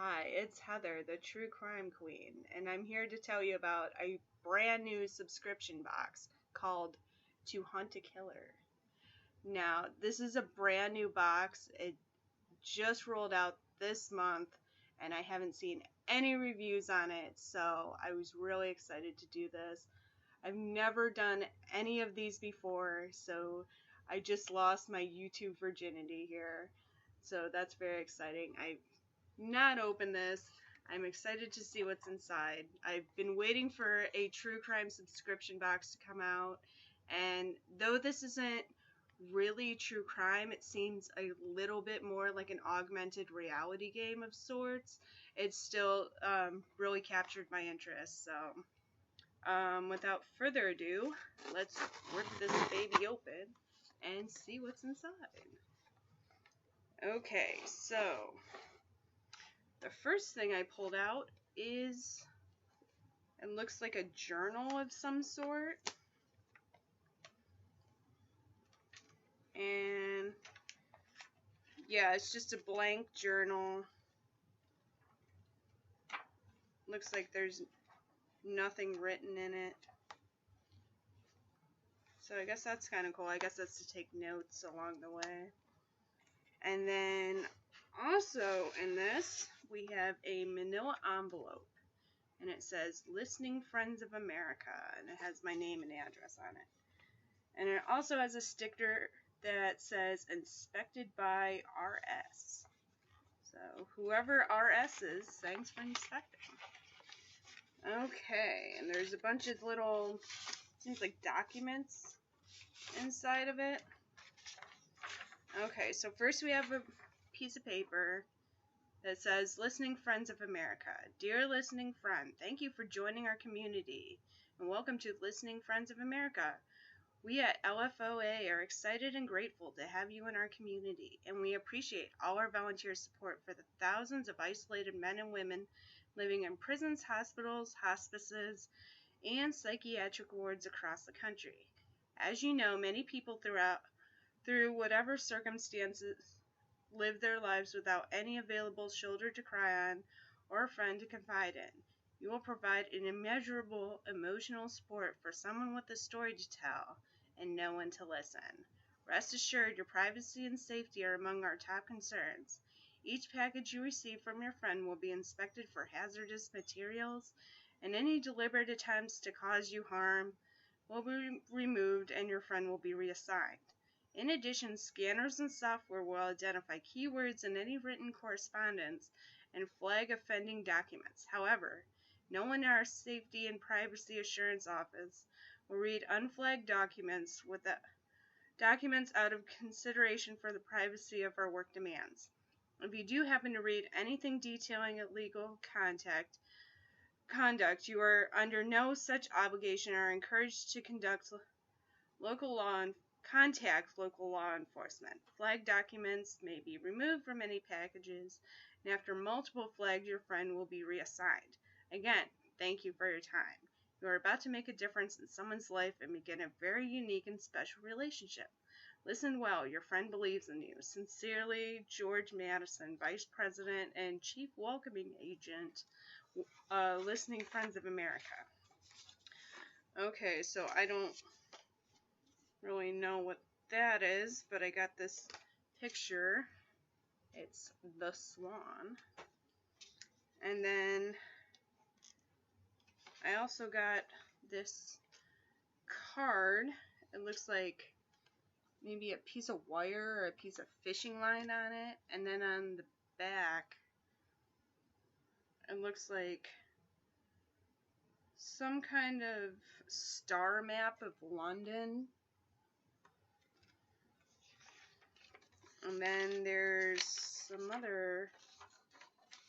Hi, it's Heather, the True Crime Queen, and I'm here to tell you about a brand new subscription box called To Hunt a Killer. Now, this is a brand new box. It just rolled out this month, and I haven't seen any reviews on it, so I was really excited to do this. I've never done any of these before, so I just lost my YouTube virginity here. So that's very exciting. I've not opened this. I'm excited to see what's inside. I've been waiting for a true crime subscription box to come out, and though this isn't really true crime, it seems a little bit more like an augmented reality game of sorts. It still really captured my interest. So without further ado, let's rip this baby open and see what's inside. Okay, so the first thing I pulled out is, it looks like a journal of some sort. And yeah, it's just a blank journal. Looks like there's nothing written in it. So I guess that's kind of cool. I guess that's to take notes along the way. And then also in this, we have a manila envelope. And it says, Listening Friends of America. And it has my name and address on it. And it also has a sticker that says, Inspected by RS. So whoever RS is, thanks for inspecting. Okay, and there's a bunch of little, seems like documents inside of it. Okay, so first we have a piece of paper that says, Listening Friends of America. Dear listening friend, thank you for joining our community, and welcome to Listening Friends of America. We at LFOA are excited and grateful to have you in our community, and we appreciate all our volunteer support for the thousands of isolated men and women living in prisons, hospitals, hospices, and psychiatric wards across the country. As you know, many people through whatever circumstances, live their lives without any available shoulder to cry on or a friend to confide in. You will provide an immeasurable emotional support for someone with a story to tell and no one to listen. Rest assured, your privacy and safety are among our top concerns. Each package you receive from your friend will be inspected for hazardous materials, and any deliberate attempts to cause you harm will be removed and your friend will be reassigned. In addition, scanners and software will identify keywords in any written correspondence and flag offending documents. However, no one in our Safety and Privacy Assurance Office will read unflagged documents out of consideration for the privacy of our work demands. If you do happen to read anything detailing illegal conduct, you are under no such obligation and are encouraged to contact local law enforcement. Flagged documents may be removed from any packages, and after multiple flags, your friend will be reassigned. Again, thank you for your time. You are about to make a difference in someone's life and begin a very unique and special relationship. Listen well, your friend believes in you. Sincerely, George Madison, Vice President and Chief Welcoming Agent, Listening Friends of America. Okay, so I don't really know what that is, but I got this picture. It's the swan. And then I also got this card. It looks like maybe a piece of wire or a piece of fishing line on it. And then on the back, it looks like some kind of star map of London. And then there's some other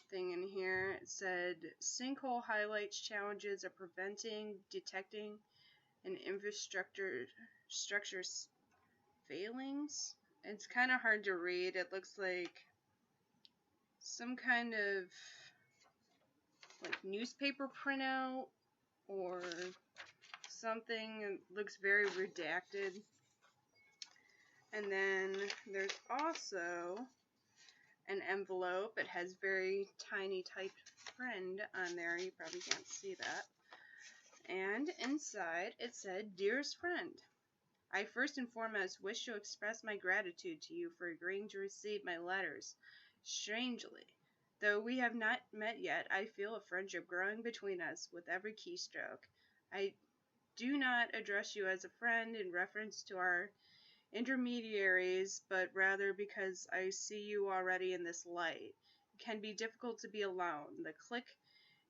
thing in here. It said, sinkhole highlights challenges of preventing, detecting, and infrastructure structures failings. It's kind of hard to read. It looks like some kind of like newspaper printout or something. It looks very redacted. And then there's also an envelope. It has very tiny typed friend on there. You probably can't see that. And inside it said, "Dearest friend, I first and foremost wish to express my gratitude to you for agreeing to receive my letters. Strangely, though we have not met yet, I feel a friendship growing between us with every keystroke. I do not address you as a friend in reference to our intermediaries, but rather because I see you already in this light. It can be difficult to be alone. The click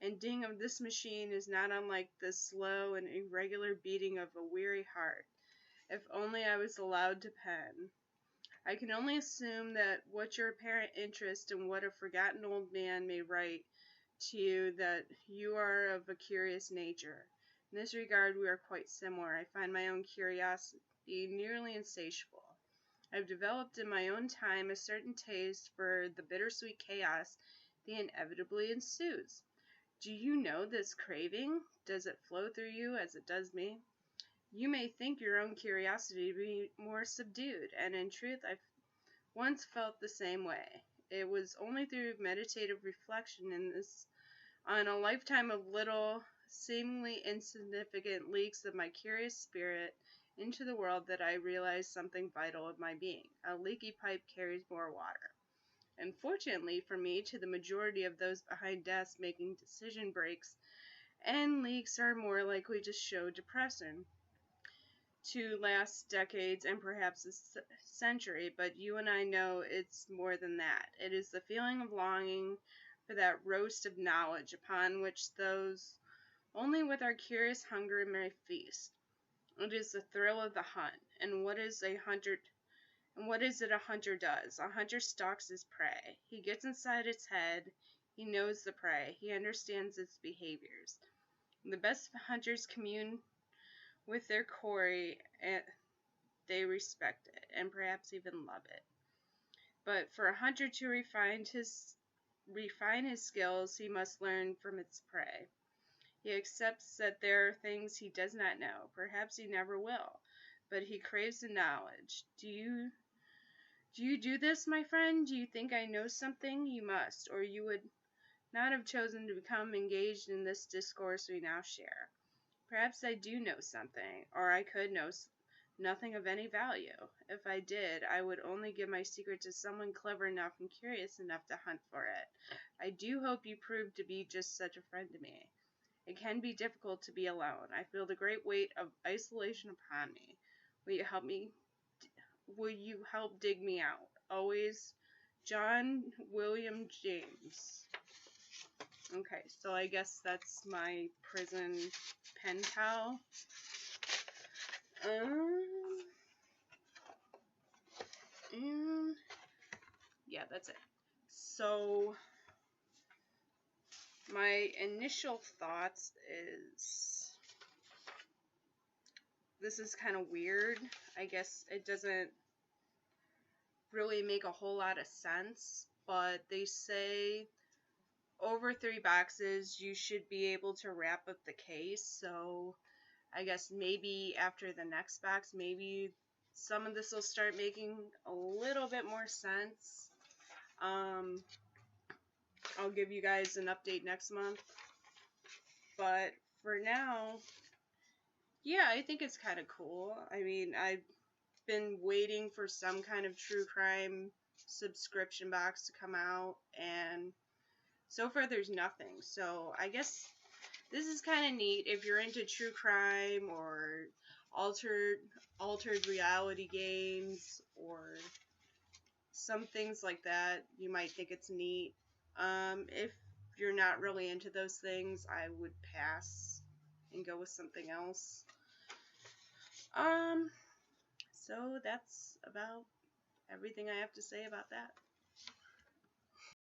and ding of this machine is not unlike the slow and irregular beating of a weary heart. If only I was allowed to pen. I can only assume that what your apparent interest in what a forgotten old man may write to you, that you are of a curious nature. In this regard we are quite similar. I find my own curiosity nearly insatiable. I have developed in my own time a certain taste for the bittersweet chaos that inevitably ensues. Do you know this craving? Does it flow through you as it does me? You may think your own curiosity to be more subdued, and in truth I once felt the same way. It was only through meditative reflection on a lifetime of little, seemingly insignificant leaks of my curious spirit into the world that I realized something vital of my being. A leaky pipe carries more water. And fortunately for me, to the majority of those behind desks making decision breaks and leaks are more likely to show depression to last decades and perhaps a century, but you and I know it's more than that. It is the feeling of longing for that roast of knowledge upon which those only with our curious hunger may feast. It is the thrill of the hunt, and what is it a hunter does? A hunter stalks his prey. He gets inside its head. He knows the prey. He understands its behaviors. The best hunters commune with their quarry, and they respect it, and perhaps even love it. But for a hunter to refine his skills, he must learn from its prey. He accepts that there are things he does not know. Perhaps he never will, but he craves the knowledge. Do you do this, my friend? Do you think I know something? You must, or you would not have chosen to become engaged in this discourse we now share. Perhaps I do know something, or I could know nothing of any value. If I did, I would only give my secret to someone clever enough and curious enough to hunt for it. I do hope you prove to be just such a friend to me. It can be difficult to be alone. I feel the great weight of isolation upon me. Will you help dig me out? Always, John William James. Okay, so I guess that's my prison pen pal. And yeah, that's it. So my initial thoughts is this is kind of weird. I guess it doesn't really make a whole lot of sense, but they say over 3 boxes you should be able to wrap up the case. So I guess maybe after the next box, maybe some of this will start making a little bit more sense. I'll give you guys an update next month. But for now, yeah, I think it's kind of cool. I mean, I've been waiting for some kind of true crime subscription box to come out, and so far there's nothing. So I guess this is kind of neat if you're into true crime or altered reality games or some things like that. You might think it's neat. If you're not really into those things, I would pass and go with something else. So that's about everything I have to say about that.